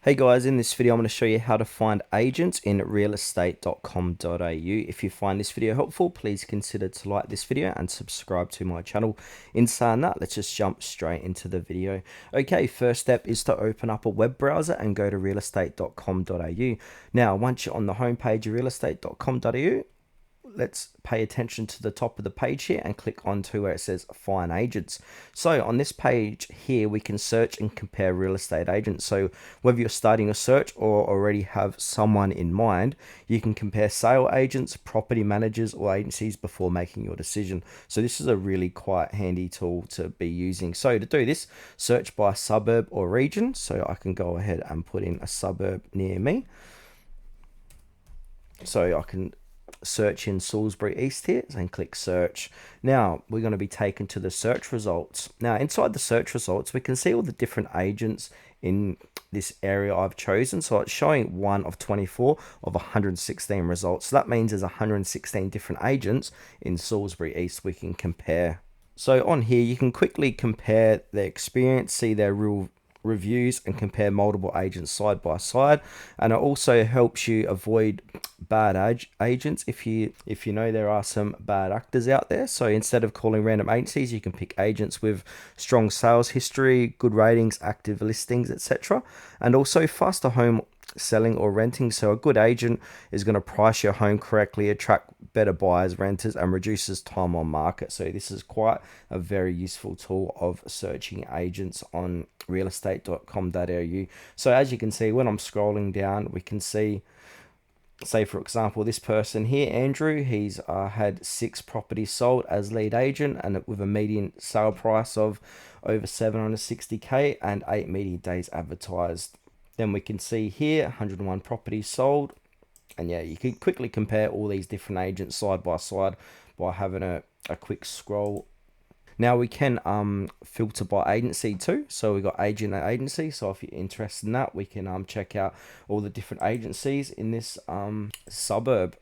Hey guys, in this video I'm going to show you how to find agents in realestate.com.au. If you find this video helpful, please consider to like this video and subscribe to my channel. In saying that, let's just jump straight into the video. Okay, first step is to open up a web browser and go to realestate.com.au. Now, once you're on the homepage of realestate.com.au, let's pay attention to the top of the page here and click onto where it says find agents. So on this page here we can search and compare real estate agents. So whether you're starting a search or already have someone in mind, you can compare sale agents, property managers or agencies before making your decision. So this is a really quite handy tool to be using. So to do this, search by suburb or region. So I can go ahead and put in a suburb near me. So I can search in Salisbury East here and click search. Now we're going to be taken to the search results. Now inside the search results we can see all the different agents in this area I've chosen. So it's showing 1 of 24 of 116 results. So that means there's 116 different agents in Salisbury East we can compare. So on here you can quickly compare their experience, see their real reviews and compare multiple agents side by side, and it also helps you avoid bad agents if you know there are some bad actors out there. So instead of calling random agencies, you can pick agents with strong sales history, good ratings, active listings, etc., and also faster home selling or renting. So a good agent is going to price your home correctly, attract better buyers, renters, and reduces time on market. So this is quite a very useful tool of searching agents on realestate.com.au. So as you can see, when I'm scrolling down, we can see, say for example, this person here, Andrew, he's had 6 properties sold as lead agent and with a median sale price of over 760k and 8 median days advertised. Then we can see here 101 properties sold, and yeah, you can quickly compare all these different agents side by side by having a quick scroll. Now we can filter by agency too. So we got agent and agency. So if you're interested in that, we can check out all the different agencies in this suburb.